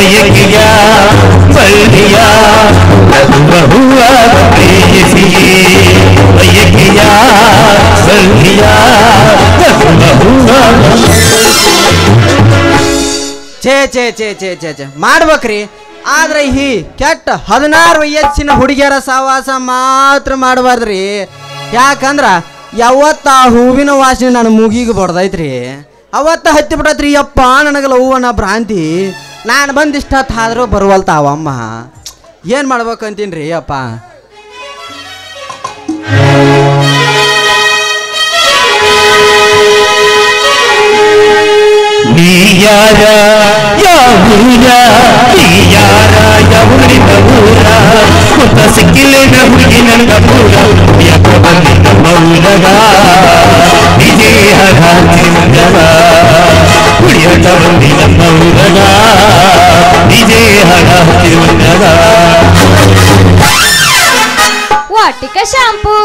ಬಯಕೆಯ ಬಳ್ಳಿಯ ಹೂವ ಪ್ರೇಯಸಿಯೇ ಬಯಕೆಯ ಬಳ್ಳಿಯ ಹೂವ ಛೇ ಛೇ ಛೇ ಛೇ ಛೇ ಛೇ ಮಾಡ್ಬೇಕ್ರಿ. ಆದ್ರೆ ಈ ಕೆಟ್ಟ 16 ವಯಸ್ಸಿನ ಹುಡುಗಿಯರ ಸಹವಾಸ ಮಾತ್ರ ಮಾಡಬಾರ್ದ್ರಿ. ಯಾಕಂದ್ರ ಯಾವತ್ತ ಆ ಹೂವಿನ ವಾಸನೆ ನನ್ನ ಮೂಗಿಗೆ ಬಡ್ದೈತ್ರಿ. ಅವತ್ತ ಹತ್ತಿ ಬಿಡತ್ರಿ ಯಪ್ಪ ನನಗಲ್ಲ ಹೂವನ ಭ್ರಾಂತಿ. ನಾನು ಬಂದಿಷ್ಟ ಆದ್ರೂ ಬರುವಲ್ತಾವಮ್ಮ. ಏನು ಮಾಡ್ಬೇಕಂತೀನಿ ರೀ ಅಪ್ಪ. ನೀಯಾರ ಯಾವೂರ ನೀಯಾರ ಯಾವೂರಿನ ಊರ ಮುತ್ತ ಸಿಕ್ಕಿಲೇನ ಹುಡುಗಿ ನನ್ನ ಪೂರ ಯಾಕೋ ಬಂದಿದ್ದ ಮೌಲಗ ನಿಜೇ ಹರಾಜಿಮಗವ ಹುಡಿಯಟ ಬಂದಿದ್ದ ಮೌಲಗ ನಿಜೇ ಹರಾಜಿಮಗವ ವಾಟಿಕ ಶಾಂಪೂ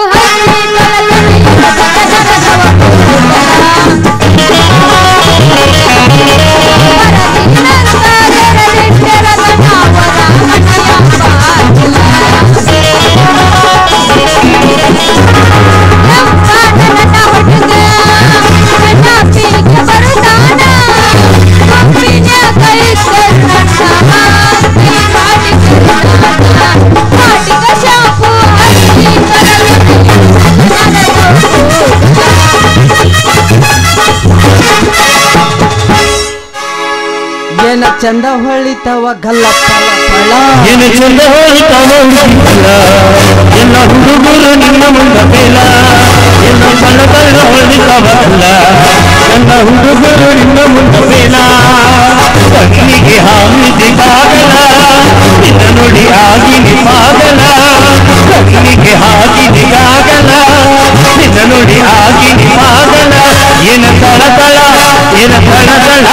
ಏನ ಚಂದ ಹೊಳಿತವ ಗಲ್ಲ ಫಲ ಏನ ಚಂದ ಹೊಳಿತವ ಹುಡುಗಿಲ್ಲ ಎಲ್ಲ ಹುಡುಗರು ನಿನ್ನ ಮುಂದ ಬೇಲ ಎಲ್ಲ ಬಣ್ಣ ಬಣ್ಣ ಹೊಳಿತವ ಗಲ್ಲ ಎಲ್ಲ ಹುಡುಗರು ನಿನ್ನ ಮುಂದ ಬೇಲ ಕಣ್ಣಿಗೆ ಹಾಮಿದೆ ಬಾಗಲ ನಿನ್ನ ನುಡಿ ಆಗಿನಿ ಪಾಗಲ ಕಣ್ಣಿಗೆ ಹಾಕಿದೆ ಆಗಲ ನಿನ್ನ ನುಡಿ ಆಗಿನಿ ಪಾಗಲ ಏನ ತಳತಳ ಏನ ತಳತಳ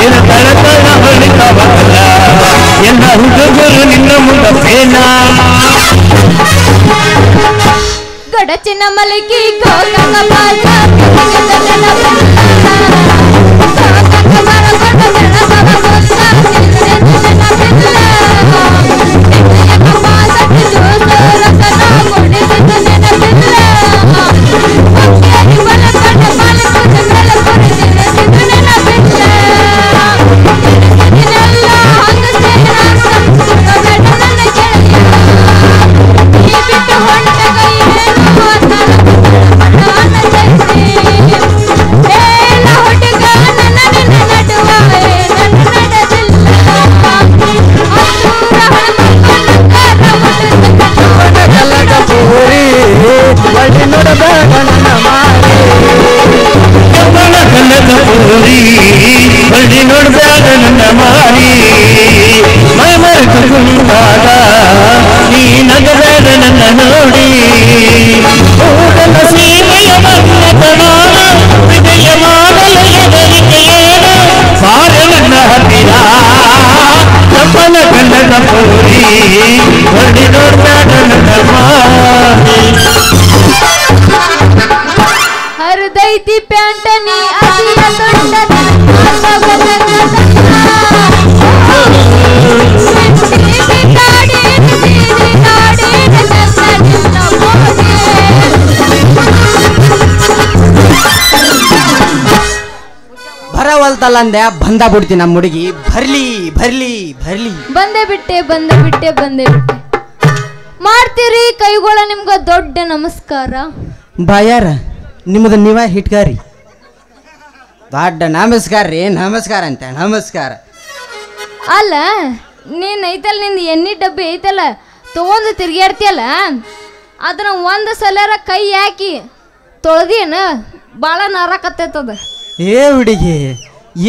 ಏನ ತಳತಳ ಹೊಳಿತವಲ್ಲ ಎಲ್ಲ ಹುಡುಗರು ನಿನ್ನ ಮುಂದ ಬೇಲ ಗಡಚಿನ ಮಲಗಿ ಗೋಗಂಗ ಬಾಲ ಬಳ್ಳಿ ನೋಡ್ದಾಗ ನನ್ನ ಮಾರಿ ಮೈ ಮರೆತು ಕುಂತಾಗ ನೀ ನಗಬೇಡ ನನ್ನ ನೋಡಿ ನನ್ನ ಸೀಮೆಯ ಮನ್ನತನ ಹೃದಯ ಮಾಡಲು ಎದರಿಕೆಯೇನು ಸಾರ ನನ್ನ ಹತ್ತಿರ ತಪ್ಪನ ಕನ್ನಡ ಪೋರಿ ಬಳ್ಳಿ ನೋಡ್ದಾಗ ನನ್ನ ಮಾರಿ ಹರಿದೈತಿ ಪ್ಯಾಂಟನಿ ಅದಿಯ ದೊಡ್ಡ ಬರವಲ್ತಲ್ಲ ಅಂದೆ ಬಂದ ಬಿಡ್ತಿ ನಮ್ಮ ಹುಡುಗಿ ಬರ್ಲಿ ಬರ್ಲಿ ಬರ್ಲಿ ಬಂದೇ ಬಿಟ್ಟೆ ಮಾಡ್ತೀರಿ ಕೈಗೊಳ ನಿಮ್ಗ ದೊಡ್ಡ ನಮಸ್ಕಾರ. ಬಾಯಾರ ನಿಮ್ಮದು ನೀವ ಹಿಟ್ಕಾರಿ ದೊಡ್ಡ ನಮಸ್ಕಾರ ರೀ. ನಮಸ್ಕಾರ ಅಂತ ನಮಸ್ಕಾರ ಅಲ್ಲ ನೀನ್ ಐತಲ್ಲ ನಿಂದ ಎಣ್ಣೆ ಡಬ್ಬಿ ಐತಲ್ಲ ತಗೊಂಡು ತಿರ್ಗಾಡ್ತಿಯಲ್ಲ ಅದನ್ನ ಒಂದು ಸಲರ ಕೈ ಹಾಕಿ ತೊಳೆದೇನ ಭಾಳ ನಾರಾಕತ್ತೈತದ. ಏ ಹುಡುಗಿ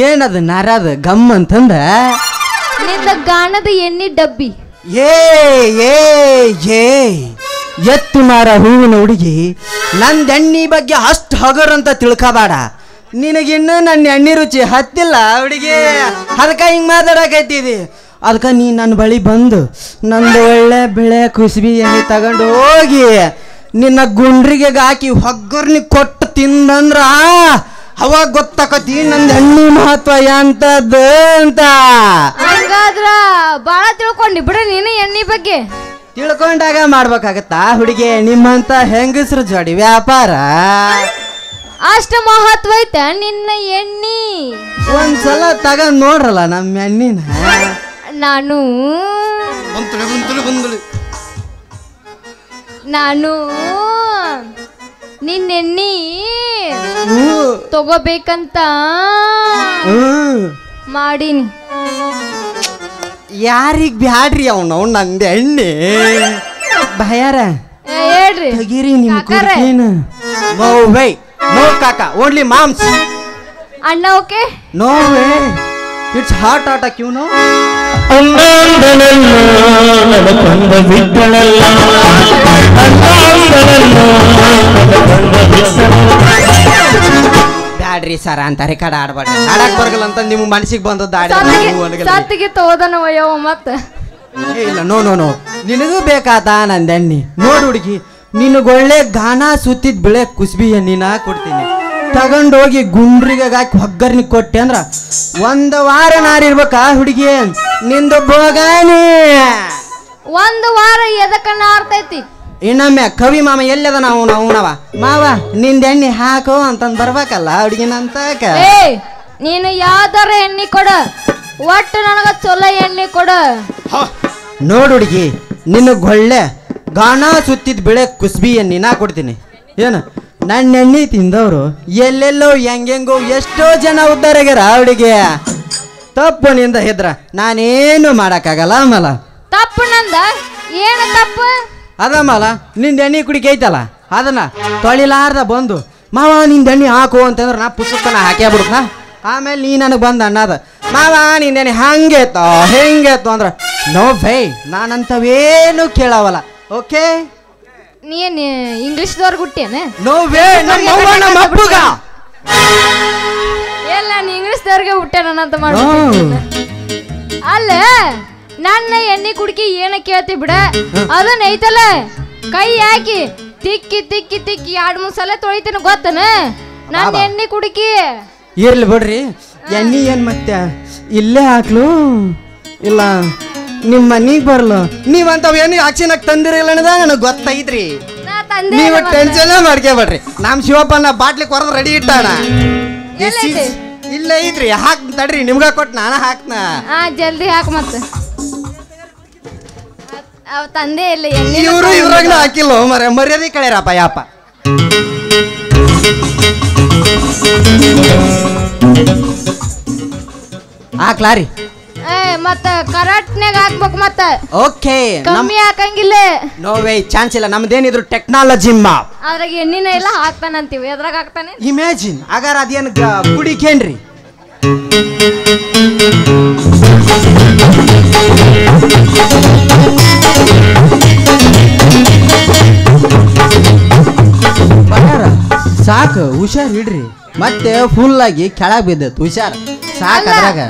ಏನದು ನಾರಾದ ಗಮ್ ಅಂತಂದ ನಿಂದ ಗಾಣದ ಎಣ್ಣೆ ಡಬ್ಬಿ. ಏ ಏ ಏ ಎತ್ತು ಮಾರ ಹೂವಿನ ಹುಡುಗಿ ನಂದ ಎಣ್ಣಿ ಬಗ್ಗೆ ಅಷ್ಟು ಹಗರಂತ ತಿಳ್ಕೊಬೇಡ. ನಿನಗಿನ್ನೂ ನನ್ನ ಎಣ್ಣೆ ರುಚಿ ಹತ್ತಿಲ್ಲ ಹುಡುಗಿ. ಅದಕ್ಕೆ ಹಿಂಗೆ ಮಾತಾಡಕೈತಿದಿ. ಅದಕ್ಕೆ ನೀ ನನ್ನ ಬಳಿ ಬಂದು ನಂದು ಒಳ್ಳೆ ಬೆಳೆ ಕುಸುಬಿ ಎಣ್ಣೆ ತಗೊಂಡು ಹೋಗಿ ನಿನ್ನ ಗುಂಡ್ರಿಗೆ ಹಾಕಿ ಒಗ್ಗರ್ನಿ ಕೊಟ್ಟು ತಿಂದಂದ್ರ ಅವಾಗ ಗೊತ್ತಾಕತಿ ನಂದು ಹೆಣ್ಣು ಮಹತ್ವ ಎಂತದ್ದು ಅಂತ. ಹಂಗಾದ್ರ ಬಾಳ ತಿಳ್ಕೊಂಡಿ ಬಿಡ ನೀನು ಎಣ್ಣೆ ಬಗ್ಗೆ. ತಿಳ್ಕೊಂಡಾಗ ಮಾಡ್ಬೇಕಾಗತ್ತಾ ಹುಡುಗಿ ನಿಮ್ಮಂತ ಹೆಂಗಸ್ರು ಜೋಡಿ ವ್ಯಾಪಾರ. ಅಷ್ಟ ಮಹತ್ವ ಐತ ನಿನ್ನ ಎಣ್ಣಿ. ಒಂದ್ಸಲ ತಗೊಂಡ್ ನೋಡ್ರಲ್ಲ ನಮ್ಮ ಎಣ್ಣಿನ. ನಾನು ನಿನ್ನೆಣ್ಣಿ ತಗೋಬೇಕಂತ ಮಾಡೀನಿ. ಯಾರಿಗ್ ಬ್ಯಾಡ್ರಿ ಅವನು ನಂದು ಎಣ್ಣೆ ಭಯಾರ ಹೇಳ್ರಿ ತೆಗೀರಿ ನಿಮ್ ಕುಡ್ಕೇನ. ನೋ ವೇ ನೋ ಕಾಕ ಓನ್ಲಿ ಮಾಮ್ಸ್. ಅಣ್ಣ okay no way it's hot ಆಟ ಕ್ಯೂನೋ. ಬ್ಯಾಡ್ರಿ ಸರ ಅಂತಾರೆ ಕಡ ಆಡ್ಬಾಡ್ರಿ. ಆಡಕ್ ಬರಗಲ್ಲ ಅಂತ ನಿಮ್ ಮನಸ್ಸಿಗೆ ಬಂದದ್ದು ಸತ್ತಿಗೆ ತೋದನ ವಯವ ಮತ್ತ. ಇಲ್ಲ ನೋ ನೋ ನೋ ನಿನಗೂ ಬೇಕಾತ ನಂದೆಣ್ಣಿ. ನೋಡು ಹುಡುಗಿ ನಿನಗೊಳ್ಳೆ ಗಾನ ಸುತ್ತಿದ್ ಬೆಳೆ ಕುಸ್ಬಿ ಎಣ್ಣಿನ ಕೊಡ್ತೀನಿ. ತಗೊಂಡೋಗಿ ಗುಂಡ್ರಿಗೆ ಹಾಕಿ ಒಗ್ಗರ್ನಿ ಕೊಟ್ಟೆ ಅಂದ್ರ ಒಂದು ವಾರ ನಾರಿರ್ಬೇಕಾ ಹುಡುಗಿ ನಿಂದು ಬೋಗಾನಿ. ಒಂದು ವಾರ ಎದಕ್ಕ ನಾರ್ತೈತಿ. ಇನ್ನೊಮ್ಮೆ ಕವಿ ಮಾಮ ಎಲ್ಲದ ನಾವು ಅವನವ ಮಾವ ನಿಂದ ಎಣ್ಣೆ ಹಾಕು ಅಂತಂದ್ ಬರ್ಬೇಕಲ್ಲ ಹುಡುಗಿನಂತ. ನೀನು ಯಾವ್ದಾರ ಎಣ್ಣೆ ಕೊಡ, ಒಟ್ಟು ನನಗ ಚೊಲೋ ಎಣ್ಣೆ ಕೊಡ. ನೋಡು ಹುಡುಗಿ ನಿನಗೊಳ್ಳೆ ಗಾನ ಸುತ್ತಿದ್ ಬೆಳೆ ಕುಸ್ಬಿ ಎಣ್ಣಿನ ಕೊಡ್ತೀನಿ. ಏನು ನನ್ನ ಎಣ್ಣೆ ತಿಂದವರು ಎಲ್ಲೆಲ್ಲೋ ಹೆಂಗೆಂಗೋ ಎಷ್ಟೋ ಜನ ಉದ್ದಾರಾಗ್ಯಾರ ಹುಡುಗಿ. ತಪ್ಪು ನಿಂದ ಇದ್ರ ನಾನೇನು ಮಾಡಕ್ಕಾಗಲ್ಲ ಮಲ. ತಪ್ಪು ನಂದ ಏನು ತಪ್ಪು ಅದ ಮಲ ನಿಂದ ಎಣ್ಣೆ ಕುಡಿಕೆ ಐತಲ್ಲ ಅದನ್ನ ತೊಳಿಲಾರ್ದ ಬಂದು ಮಾವ ನಿಂದ ಎಣ್ಣೆ ಹಾಕು ಅಂತಂದ್ರೆ ನಾ ಪುಸ್ತಕನ ಹಾಕೇ ಬಿಡ್ತ. ಆಮೇಲೆ ನೀ ನನಗೆ ಬಂದ ಅನ್ನದ ಮಾವ ನಿಂದ ಎಣ್ಣೆ ಹಂಗೇತೋ ಹೆಂಗೇತೋ ಅಂದ್ರ ನೋ ಭೈ ನಾನಂತವೇನು ಕೇಳವಲ್ಲ. ಓಕೆ ನೀನ್ ಇಂಗ್ಲಿಷ್ದವ್ರ ಗುಟ್ಟೇನ? ನೋ ವೇ ನಮ್ಮ ಅಪ್ಪಗ ಎಲ್ಲ ನೀ ಇಂಗ್ಲಿಷ್ದವ್ರಿಗೆ ಹುಟ್ಟೇನಂತ ಮಾಡ. ಅಲ್ಲ ನನ್ನ ಎಣ್ಣೆ ಕುಡ್ಕಿ ಏನ ಕೇಳ್ತಿ ಬಿಡ. ಅದನ್ನ ಐತಲ್ಲ ಕೈ ಹಾಕಿ ತಿಕ್ಕಿ ತಿಕ್ಕಿ ತಿಕ್ಕಿ 2-3 ಸಲ ತೊಳಿತೀನಿ ಗೊತ್ತನ ನನ್ನ ಎಣ್ಣೆ ಕುಡ್ಕಿ. ಇರ್ಲಿ ಬಿಡ್ರಿ ಎಣ್ಣೆ ಏನ್ ಮತ್ತೆ ಇಲ್ಲೇ ಹಾಕ್ಲು ಇಲ್ಲ ನಿಮ್ಮ ಮನಿಗೆ ಬರ್ಲು ನೀವಂತವ್ ಏನು ಆಕ್ಷನ್ ತಂದಿರಲ್ಲ ಅನ್ನೋದ ನನಗೆ ಗೊತ್ತೈತ್ರಿ. ನೀವು ಟೆನ್ಷನ್ ಮಾಡ್ಕೋಬೇಡ್ರಿ. ನಮ್ ಶಿವಪ್ಪನ ಬಾಟ್ಲಿ ಕೊರದ್ ರೆಡಿ ಇಟ್ಟಾಣ. ಇಲ್ಲ ಐತ್ರಿ ಹಾಕ್ ತಡ್ರಿ ನಿಮ್ಗ ಕೊಟ್ಟು ನಾನು ಹಾಕ್ನ. ಜಲ್ದಿ ಹಾಕ್ ಮತ್ತ ಅವ್ ತಂದೆ ಇಲ್ಲ ಇವ್ರು ಇದ್ರಾಗ ಹಾಕಿಲ್ಲ ಮರ್ಯಾದೆ ಕಳೆರಪ್ಪ ಯಾಪ. ಹಾಕ್ಲಾರಿ ಮತ್ತ ಕರೆಕ್ಟ್ನಾಗ ಹಾಕ್ಬೇಕು ಮತ್ತ. ಓಕೆ ಕಮ್ಮಿ ಹಾಕಂಗಿಲ್ಲ. ನೋ ವೇ ಚಾನ್ಸ್ ಇಲ್ಲ. ನಮ್ದೇನಿದ್ರು ಟೆಕ್ನಾಲಜಿ ಅದ್ರಾಗ ಎಣ್ಣಿನ ಎಲ್ಲ ಹಾಕ್ತಾನಂತೀವಿ. ಎದ್ರಾಗ ಹಾಕ್ತಾನೆ ಇಮ್ಯಾಜಿನ್ ಅಗಾರ ಅದೇನು ಕುಡಿಕೇನ್ರಿ. ಸಾಕು ಹುಷಾರ್ ಇಡ್ರಿ ಮತ್ತೆ ಫುಲ್ ಆಗಿ ಕೆಳಗ್ ಬಿದ್ದತ್ ಹುಷಾರ್ ಸಾಕು. ಅದ್ರಾಗ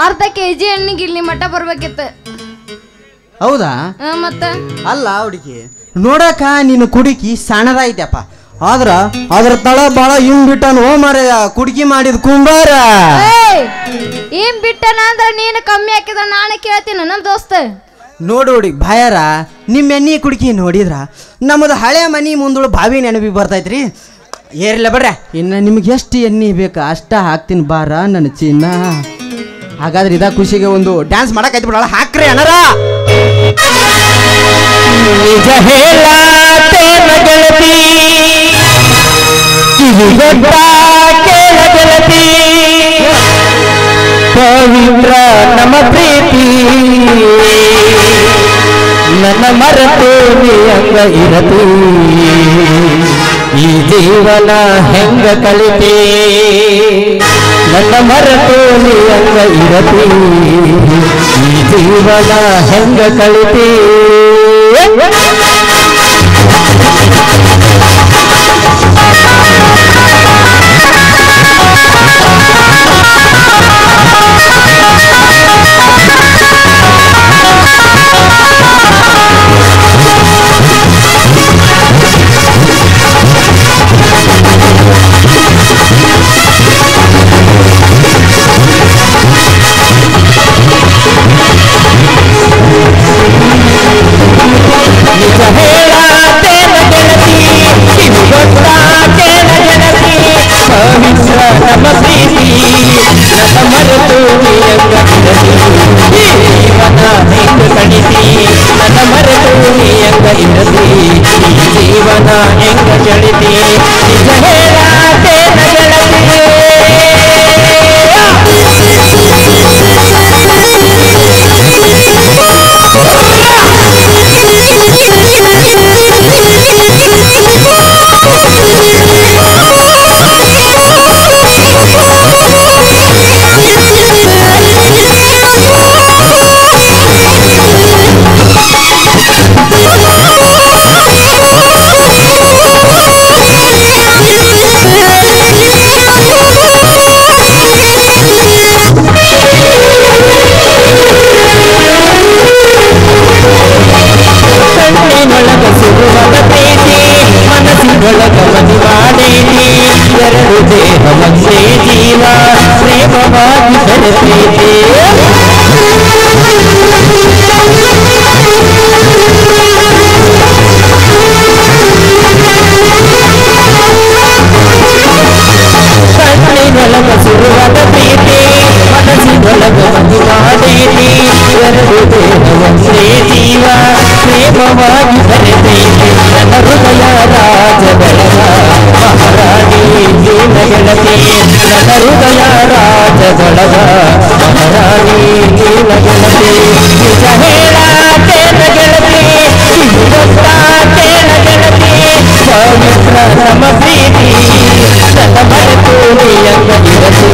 ಅರ್ಧ ಕೆಜಿ ಎಣ್ಣಿಗೆ ಇಲ್ಲಿ ಮಟ್ಟ ಬರ್ಬೇಕಿತ್ತು. ಹೌದಾ ಮತ್ತ ಅಲ್ಲ ಹುಡುಗಿ ನೋಡಕ ನೀನು ಕುಡುಕಿ ಸಣ್ಣದೈತಪ್ಪ ಆದ್ರ ಅದ್ರ ತಳ ಬಾಳ ಹಿಂಗ್ ಬಿಟ್ಟನು ಮರ ಕುಡುಕಿ ಮಾಡಿದ ಕುಂಬಾರ. ಏನ್ ಬಿಟ್ಟನ ಅಂದ್ರ ನೀನು ಕಮ್ಮಿ ಹಾಕಿದ ನಾನೇ ಕೇಳ್ತೀನಿ ನಮ್ ದೋಸ್ತ. ನೋಡು ಹುಡುಗಿ ಭಯರ ನಿಮ್ಮ ಎಣ್ಣೆ ಕುಡುಕಿ ನೋಡಿದ್ರ ನಮ್ಮದು ಹಳೆ ಮನಿ ಮುಂದಳು ಬಾವಿ ನೆನಪಿ ಬರ್ತೈತ್ರಿ. ಏರ್ಲ ಬಿಡ್ರೆ ಇನ್ನು ನಿಮ್ಗೆ ಎಷ್ಟು ಎಣ್ಣೆ ಬೇಕಾ ಅಷ್ಟ ಹಾಕ್ತೀನಿ ಬಾರ ನನ್ನ ಚಿನ್ನ. ಹಾಗಾದ್ರೆ ಇದ ಖುಷಿಗೆ ಒಂದು ಡ್ಯಾನ್ಸ್ ಮಾಡಕ್ ಬಿಡಲ್ಲ ಹಾಕ್ರಿ ಅನರ. ನಿಜ ಹೇಳತೇನ ಗೆಳತಿ ಕಿವಿಗೊಟ್ಟ ಕೇಳ ಗೆಳತಿ ಪವಿತ್ರ ನಮ್ಮ ಪ್ರೀತಿ ನನ್ನ ಮರೆತು ನೀ ಅಂಗ ಇರತಿ ಈ ಜೀವನ ಹೆಂಗ ಕಳಿತಿ ನನ್ನ ಮರೆತು ನೀ ಅಂಗ ಇರತಿ ಈ ಜೀವನ ಹೆಂಗ ಕಳಿತಿ. ಮರೆತು ನೀ ಹೆಂಗ ಇರತಿ ಈ ಜೀವನ ಹೆಂಗ ಕಳಿತಿ ನನ್ನ ಮರೆತು ನೀ ಹೆಂಗ ಇರತಿ ಈ ಜೀವನ ಹೆಂಗ ಚಳಿತಿ ನಿಜ ಹೇಳಾತೇನ ಗೆಳತಿ ಕಣ್ಣಿನೊಳಗ ಸುರುವದ ಪ್ರೀತಿ ಮನಸ್ಸಿನೊಳಗ ಮದುವಾಡೇನಿ ಎರಡು ದೇಹ ಒಂದೇ ಜೀವ ಪ್ರೇಮವಾಗಿ ಬೆರೆತೈತಿ ಕಣ್ಣಿನೊಳಗ ಸುರುವದ ಪ್ರೀತಿ ಮನಸ್ಸಿನೊಳಗ ಮದುವಾಡೇನಿ ಎರಡು ದೇಹ ಒಂದೇ ಜೀವ ಪ್ರೇಮವಾಗಿ ಬೆರೆತೈತಿ ನನ್ನ ಹೃದಯ ರಾಜದಳಗ ಮಹಾರಾಣಿ ನೀನ ಗೆಳತಿ ನನ್ನ ಹೃದಯ ರಾಜದಳಗ ಮಹಾರಾಣಿ ನೀನ ಗೆಳತಿ ನಿಜ ಹೇಳಾತೇನ ಗೆಳತಿ ಗೊತ್ತಾತೇನ ಗೆಳತಿ ಪವಿತ್ರ ನಮ್ಮ ಪ್ರೀತಿ ನನ್ನ ಮರೆತು ನೀ ಹೆಂಗ ಇರತಿ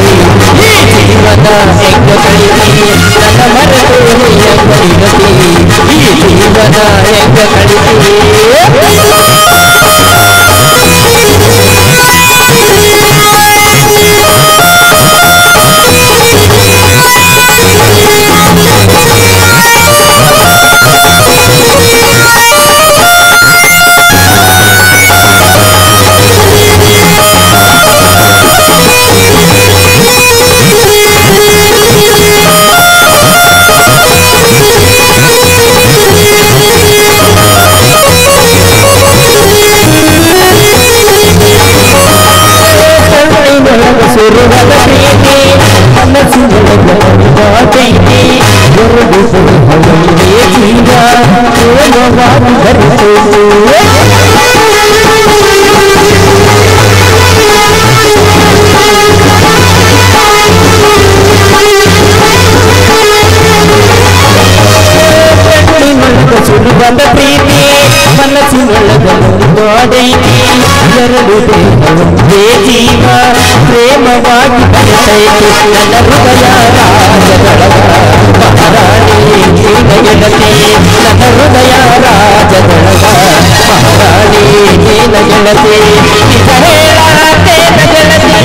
ಈ ಜೀವನ ಹೆಂಗ ಕಳಿತಿ ನನ್ನ ಮರೆತು ನೀ ಹೆಂಗ ಇರತಿ ಈ ಜೀವನ ಹೆಂಗ ಕಳಿತಿ ಸುರುವದ ಪ್ರೀತಿ ಮನಸ್ಸಿನೊಳಗ ಮದುವಾಡೇನಿ ಎರಡು ದೇಹ ಒಂದೇ ಜೀವ ಪ್ರೇಮವಾಗಿ ಬೆರೆತೈತಿ ಕಣ್ಣಿನೊಳಗ ಸುರುವದ ಪ್ರೀತಿ ಮನಸ್ಸಿನೊಳಗ ಮದುವಾಡೇನಿ ಎರಡು ದೇಹ ಒಂದೇ ಜೀವ ಪ್ರೇಮವಾಗಿ ಬೆರೆತೈತಿ ನನ್ನ ಹೃದಯ ರಾಜದಳಗ ಮಹಾರಾಣಿ ನೀನ ಗೆಳತಿ ನನ್ನ ಹೃದಯ ರಾಜದಳಗ ಮಹಾರಾಣಿ ನೀನ ಗೆಳತಿ ನಿಜ ಹೇಳಾತೇನ ಗೆಳತಿ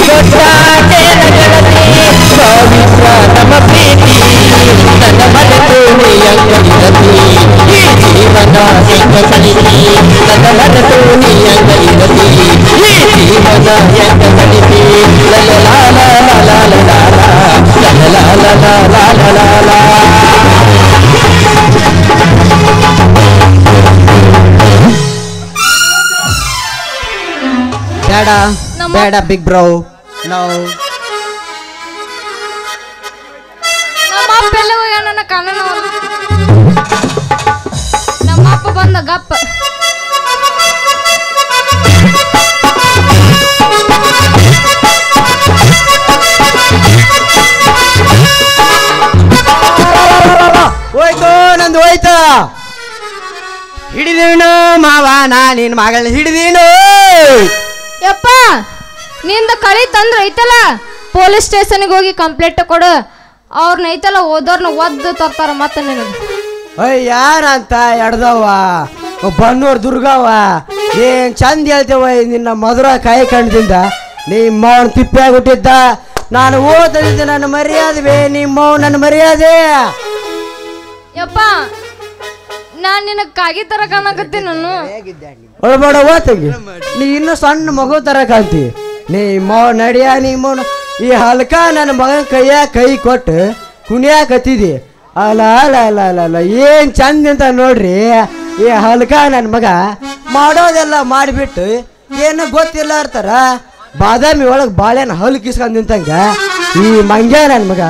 ಗೊತ್ತಾತೇನ ಗೆಳತಿ ಪವಿತ್ರ ನಮ್ಮ ಪ್ರೀತಿ ನನ್ನ ಮರೆತು ನೀ ಹೆಂಗ ಇರತಿ ಈ ಜೀವನ ಹೆಂಗ ಕಳಿತಿ ನನ್ನ ಮರೆತು ನೀ ಹೆಂಗ ಇರತಿ ಈ ಜೀವನ ಹೆಂಗ ಕಳಿತಿ ಬೇಡ ಬೇಡ ಬಿಗ್ ಬ್ರೋ ನಾವು ನಮ್ಮ ಅಪ್ಪ ಎಲ್ಲ ಹೋಗ್ಯಾನ ನನ್ನ ಕಣ್ಣನ ನಮ್ಮ ಅಪ್ಪ ಬಂದ ಗಪ್ಪ ಹೋಯ್ತು ನಂದು ಹೋಯ್ತು ಹಿಡಿದೀನು ಮಾವ ನಾ ನಿನ್ ಮಗಳನ್ನ ಹಿಡಿದೀನು ಯಪ್ಪ ನಿಂದ ಕಳಿ ತಂದ್ರ ಐತಲ್ಲ ಪೊಲೀಸ್ ಸ್ಟೇಷನ್ಗೆ ಹೋಗಿ ಕಂಪ್ಲೇಂಟ್ ಕೊಡು ಅವ್ರನ್ನ ಐತಲ್ಲ ಓದೋರ್ನ ಒದ್ದು ತರ್ತಾರ ಮತ್ತೆ ನಿನಗೆ ಅಯ್ಯ ಯಾರಂತ ಎಡ್ದವ ಬನ್ನೂರ್ ದುರ್ಗವ್ವ ಏನ್ ಚಂದ ಹೇಳ್ತೇವ ನಿನ್ನ ಮಧುರ ಕಾಯಿ ಕಣ್ದಿಂದ ನಿಮ್ಮ ಮೌನ್ ತಿಪ್ಪೆ ಹುಟ್ಟಿದ್ದ ನಾನು ಓದಿದ್ದೆ ನನ್ನ ಮರ್ಯಾದೆ ನಿಮ್ಮ ನನ್ನ ಮರ್ಯಾದೆ ಯಪ್ಪ ನಾನ್ ನಿನಗ್ ಕಾಗಿ ತರ ಕಾಣಕತ್ತಿ ನಾನು ಒಳಬೇಡ ಓತಂಗಿ ನೀ ಇನ್ನೂ ಸಣ್ಣ ಮಗು ತರ ಕಾಣ್ತಿ ನೀ ನಡಿಯ ನಿಮ್ಮ ಈ ಹಲ್ಕ ನನ್ನ ಮಗನ ಕೈಯಾಗ ಕೈ ಕೊಟ್ಟು ಕುಣಿಯಾಕತ್ತಿದಿ ಅಲ್ಲ ಅಲ್ಲ ಅಲ್ಲ ಅಲ್ಲ ಅಲ್ಲ ಏನ್ ಚಂದ ಅಂತ ನೋಡ್ರಿ ಈ ಹಲ್ಕ ನನ್ನ ಮಗ ಮಾಡೋದೆಲ್ಲ ಮಾಡಿಬಿಟ್ಟು ಏನು ಗೊತ್ತಿಲ್ಲ ಇರ್ತಾರ ಬಾದಾಮಿ ಒಳಗೆ ಬಾಳೆನ ಹಲ್ಕಿಸ್ಕೊಂಡು ನಿಂತಂಗ ಈ ಮಂಗ್ಯ ನನ್ ಮಗ.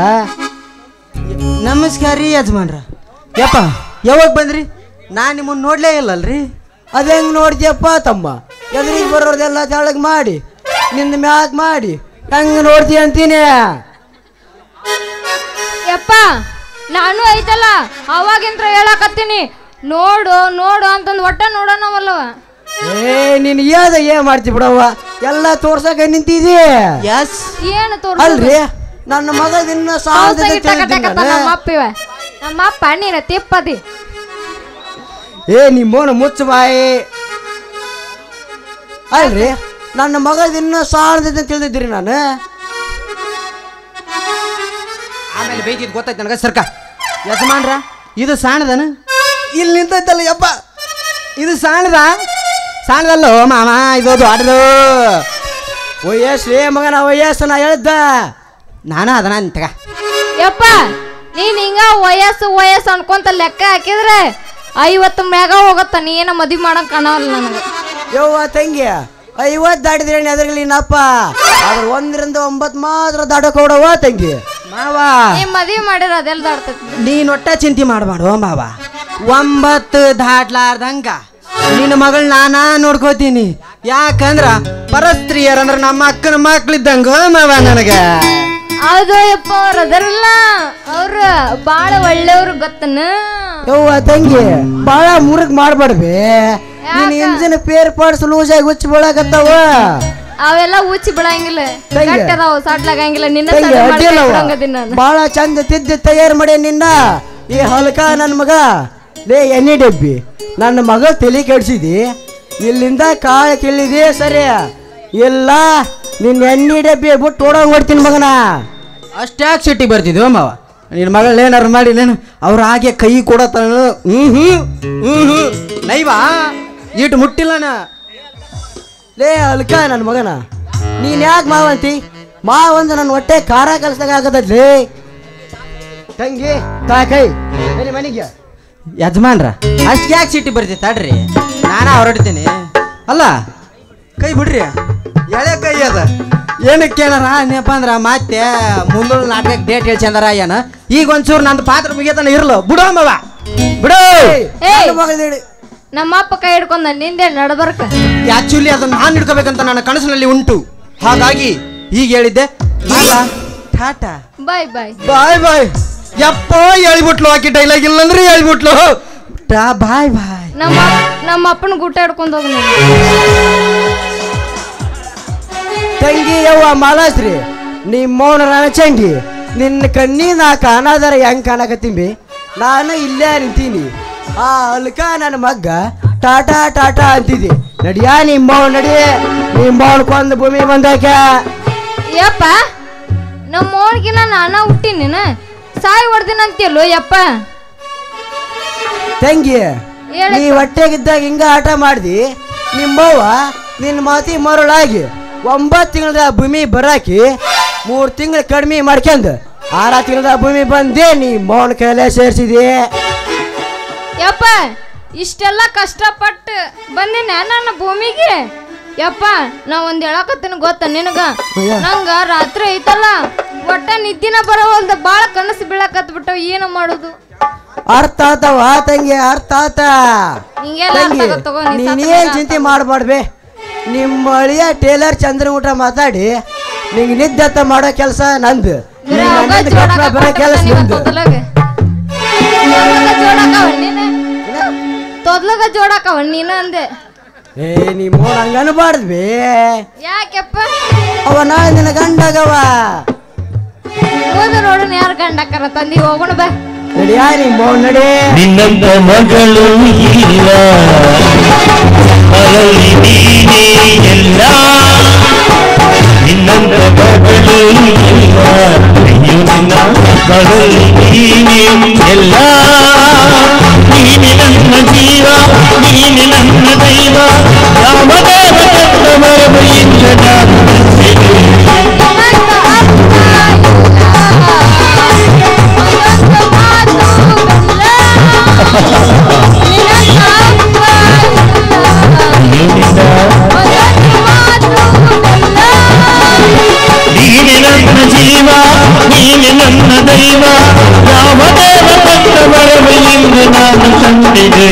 ನಮಸ್ಕಾರ ರೀ ಯಜಮಾನ್ರ. ಯಪ್ಪ ಯಾವಾಗ ಬಂದ್ರಿ? ನಾನು ನಿಮ್ಮನ್ನು ನೋಡ್ಲೇ ಇಲ್ಲಲ್ರಿ. ಅದ ಹೆಂಗ್ ನೋಡ್ತೀಯಪ್ಪ ತಮ್ಮ? ಎದುರಿಗೆ ಬರೋರ್ದೆಲ್ಲ ತೆಳಗ್ ಮಾಡಿ ನಿನ್ನ ಮ್ಯಾಕ್ ಮಾಡಿ ಹೆಂಗ್ ನೋಡ್ತೀಯ ಅಂತೀನಿ. ಯಪ್ಪ ನಾನು ಐತಲ್ಲ ಅವಾಗಿಂತ್ರ ಹೇಳಕತ್ತೀನಿ ನೋಡು ನೋಡು ಅಂತಂದು ಒಟ್ಟ ನೋಡೋಣವಲ್ಲವ. ನೀನ್ ಏನ್ ಮಾಡ್ತಿ ಬಿಡವ್ವ, ಎಲ್ಲ ತೋರ್ಸಕ ನಿಂತಿದಿ. ಎಸ್ ಏನು ಅಲ್ರಿ ನನ್ನ ಮಗ ಇನ್ನ ನಮ್ಮ ಅಪ್ಪ ನೀನ ತಿಪ್ಪದಿ. ನಿಮ್ಮೋನ ಮುಚ್ಚ ಬಾಯಿ. ಅಲ್ರಿ ನನ್ನ ಮಗ ಇನ್ನ ಸಾಣದ ತಿಳಿದಿದ್ರಿ ನಾನು. ಆಮೇಲೆ ಬೈತಿದ್ ಗೊತ್ತಾಯ್ತು ನನಗೆ ಸರ್ಕ. ಯಜಮಾನ್ರ ಇದು ಸಾಣದನ? ಇಲ್ಲಿ ನಿಂತೈತಲ್ಲ ಯಪ್ಪ, ಇದು ಸಾಣದ? ಸಾಣದಲ್ಲೋ ಮಾಮ, ಇದು ದೊಡ್ಡದು. ವಯಸ್ಸೇ ಮಗನ ವಯಸ್ಸು ನಾ ಹೇಳ್ದ. ನಾನು ಅದನ್ನ ಅಂತಗ. ಯಪ್ಪ ನೀನ್ ಹಿಂಗ ವಯಸ್ಸು ವಯಸ್ಸು ಅನ್ಕೊಂತ ಲೆಕ್ಕ ಹಾಕಿದ್ರೆ 50 ಮ್ಯಾಗ ಹೋಗತ್ತ. ನೀನ ಮದ್ವಿ ಮಾಡಕ್ ಕಾಣವಲ್ಲ ನನಗೆ. ಯವ್ವ ತಂಗಿ 50 ದಾಟಿದ್ರೆ ಎದ್ರಲ್ಲಿ ನಪ್ಪ, ಆದ್ರೆ 1 ರಿಂದ 9 ಮಾತ್ರ ದಾಟಕ್ ಹೊಡವ ತಂಗಿ. ಮಾವ ನೀ ಮದ್ವಿ ಮಾಡಿರ ಅದೆಲ್ಲ ದಾಡ್ತೈತಿ. ನೀನ್ ಒಟ್ಟ ಚಿಂತೆ ಮಾಡಬಾರ್ದು ಮಾವ. 9 ದಾಟ್ಲಾರ್ದಂಗ ನಿನ್ನ ಮಗಳು ನಾನಾ ನೋಡ್ಕೋತೀನಿ. ಯಾಕಂದ್ರ ಪರಸ್ತ್ರೀಯರಂದ್ರ ನಮ್ಮ ಅಕ್ಕನ ಮಕ್ಳಿದ್ದಂಗ ಮಾವ ನನಗೆ. ಅದು ಯಪ್ಪ ಅವ್ರ ಅದರಲ್ಲ ಅವ್ರ ಬಾಳ ಒಳ್ಳೆಯವ್ರು ಗೊತ್ತನ. ಯವ್ವ ತಂಗಿ ಬಾಳ ಮುರುಗ್ ಮಾಡ್ಬಾಡ್ಬಿ. ನಿನ್ ಇಂಜಿನ್ ಪೇರ್ ಪಾರ್ಟ್ಸ್ ಲೂಸ್ ಆಗಿ ಹುಚ್ಚಿ ಬೀಳಕತ್ತಾವ. ಅವೆಲ್ಲ ಉಚ್ಚಿ ಬಿಡಂಗಿಲ್ಲ, ಗಟ್ಟದಾವ ಸಾಟ್ಲಾಗಂಗಿಲ್ಲ. ನಿನ್ನ ಬಾಳ ಚಂದ ತಿದ್ದಿ ತಯಾರು ಮಾಡಿ ನಿನ್ನ. ಈ ಹಲ್ಕ ನನ್ ಮಗ ಲೇ ಎಣ್ಣೆ ಡಬ್ಬಿ ನನ್ನ ಮಗ ತಲೆ ಕೆಡ್ಸಿದಿ. ಇಲ್ಲಿಂದ ಕಾಳ ಕಿಲ್ಲಿದಿ ಸರಿ ಇಲ್ಲ ನಿನ್ನ ಎಣ್ಣೆ ಡಬ್ಬಿ ಬಿಟ್ಟು ಓಡೋಂಗ್ ಹೊಡ್ತೀನಿ ಮಗನ. ಅಷ್ಟ್ಯಾಕೆ ಸಿಟ್ಟಿಗೆ ಬರ್ತಿದ್ವ ಮಾವ? ನಿನ್ನ ಮಗಳು ಏನಾರು ಮಾಡಿಲ್ಲೇನು? ಅವ್ರ ಹಾಗೆ ಕೈ ಕೊಡತ್ತ. ನೈವಾ ಈಟು ಮುಟ್ಟಿಲ್ಲನ. ಲೇ ಅಲ್ಕ ನನ್ನ ಮಗನ ನೀನ್ ಯಾಕೆ ಮಾವಂತಿ? ಮಾವಂದ ನನ್ನ ಹೊಟ್ಟೆ ಖಾರ ಕಲ್ಸ್ದಾಗ ಆಗದಲ್ಲೇ ತಂಗಿ ತಾ ಕೈ ಮನೆಗೆ. ಯಜಮಾನ್ರ ಅಷ್ಟು ಯಾಕೆ ಸಿಟ್ಟಿ ಬರ್ತಿ ತಡ್ರಿ, ನಾನಾ ಹೊರಡ್ತೀನಿ. ಅಲ್ಲ ಕೈ ಬಿಡ್ರಿ, ಎಳೆ ಕೈ ಅದ. ಏನಕ್ಕೆ ಏನಾರ ಏನಪ್ಪ ಅಂದ್ರ ಮತ್ತೆ ಮುಂದೋಳ ನಾಟಕಕ್ಕೆ ಡೇಟ್ ಹೇಳ್ಸಂದಾರ ಏನ? ಈಗ ಒಂಚೂರು ನಂದು ಪಾತ್ರ ಮುಗಿಯತನ ಇರ್ಲು ಬಿಡೋ ಮವ ಬಿಡೋ. ನಮ್ಮ ಅಪ್ಪ ಕೈ ಹಿಡ್ಕೊಂಡ ನಿಂದೆ ನಡಬರ್ಕ. ಆಕ್ಚುಲಿ ಅದನ್ನ ನಾನು ಹಿಡ್ಕೋಬೇಕಂತ ನನ್ನ ಕನಸಿನಲ್ಲಿ ಉಂಟು. ಹಾಗಾಗಿ ಈಗ ಹೇಳಿದ್ದೆ. ಟಾಟಾ ಬಾಯ್ ಬಾಯ್ ಬಾಯ್ ಬಾಯ್. ಯಪ್ಪ ಹೇಳ್ಬಿಟ್ಲು ಆಕಿ ಡೈಲಾಗ್ ಇಲ್ಲಂದ್ರೆ ಹೇಳ್ಬಿಟ್ಲು. ಬಾಯ್ ಬಾಯ್. ನಮ್ಮ ಅಪ್ಪನ ಗುಟ್ಟ ಹಿಡ್ಕೊಂಡು ಹೋಗಿ ತಂಗಿ ಯವ್ವ ಮಾಲಾಶ್ರೀ ನಿಮ್ಮವನ ರಣಚಂಡಿ ನಿನ್ನ ಕಣ್ಣಿ ನಾ ಕಾಣಾದಾರ ಹೆಂಗ್ ಕಾಣಕತ್ತೀವಿ. ನಾನು ಇಲ್ಲೇ ನಿಂತೀನಿ. ಆ ಅಲ್ಕ ನನ್ನ ಮಗ್ಗ ಟಾಟಾ ಟಾಟಾ ಅಂತಿದ್ದಿ. ನಡಿಯಾ ನಿಮ್ಮವ್ ನಡಿ, ನಿಮ್ಮವನ್ ಕೊಂದು ಭೂಮಿ ಬಂದಾಕ. ಯಪ್ಪ ನಮ್ಮ ಮೋನ್ಗಿನ ನಾನ ಹುಟ್ಟಿನ ಸಾಯಿ ಹೊಡ್ದಿನ ಅಂತೀಯಲ್ಲೋ ಯಪ್ಪ. ತಂಗಿ ನೀ ಹೊಟ್ಟೆಗಿದ್ದಾಗ ಹಿಂಗ ಆಟ ಮಾಡ್ದಿ. ನಿಮ್ಮವ್ವ ನಿನ್ನ ಮಾತಿ ಮರಳಾಗಿ 9 ತಿಂಗಳದ ಭೂಮಿ ಬರಾಕಿ 3 ತಿಂಗಳು ಕಡಿಮೆ ಮಾಡ್ಕೊಂಡ್ 6 ತಿಂಗಳದ ಭೂಮಿ ಬಂದೆ. ನೀ ಮೌನ ಕೈಲೇ ಸೇರ್ಸಿದಿ. ಯಪ್ಪ ಇಷ್ಟೆಲ್ಲ ಕಷ್ಟಪಟ್ಟು ಬಂದಿನ ನನ್ನ ಭೂಮಿಗೆ. ಯಪ್ಪ ನಾ ಒಂದ್ ಹೇಳಕತ್ತೀನಿ ಗೊತ್ತ ನಿನಗ? ನಂಗ ರಾತ್ರಿ ಐತಲ್ಲ ಒಟ್ಟ ನಿದ್ದಿನ ಬರೋವಲ್ದ ಬಾಳ ಕನಸು ಬೀಳಕತ್ ಬಿಟ್ಟವ್. ಏನು ಮಾಡುದು? ಅರ್ಥ ಆತವ ತಂಗಿ, ಅರ್ಥ ಆತ. ನೀನೇನ್ ಚಿಂತೆ ಮಾಡಬಾರ್ಬೆ. ನಿಮ್ಮ ಅಳಿಯ ಟೇಲರ್ ಚಂದ್ರಮೂಟ ಮಾತಾಡಿ ನಿಂಗೆ ನಿದ್ದತ್ತ ಮಾಡೋ ಕೆಲಸ ನಂದು, ಬರೋ ಕೆಲಸ ನಿಂದು. ತೊದ್ಲಗ ಜೋಡಾಕವ ನೀನು ಅಂದೆ. ನಿಮ್ಮ ಹಂಗ ಅನ್ಬಾರ್ದ್ಬಿ. ಯಾಕೆಪ್ಪ? ಅವ ನಾಳೆ ನಿನ್ನ ಗಂಡಗವ. ಹೋದ ನೋಡೋಣ ಯಾರು ಗಂಡಕ್ಕರ ತಂದಿ ಹೋಗೋಣ ಬಾ. ನಡಿಯಾ ನಿಮ್ಮ ನಡಿ. ನಿನ್ನಂತ ಮಗಳು ಇಲ್ಲ ಅರಳಿ ನೀನೇ ಎಲ್ಲ. ನಿನ್ನಂತ ಮಗಳು ಇಲ್ಲ ನಿನ್ನ ಮಗಳು ನೀನೇ ಎಲ್ಲ. ನೀನೆ ನನ್ನ ಜೀವ, ನೀನೆ ನನ್ನ ದೈವ. ರಾಮದೇವ ಮರಬು ಇಲ್ಲದ ನೀನೆ ನನ್ನ ಜೀವ ದೈವ ಯಾವ ದೇವ ತಂದ ಬರವೆ ಎಂದು ನಾನು ಕಂಡಿದೆ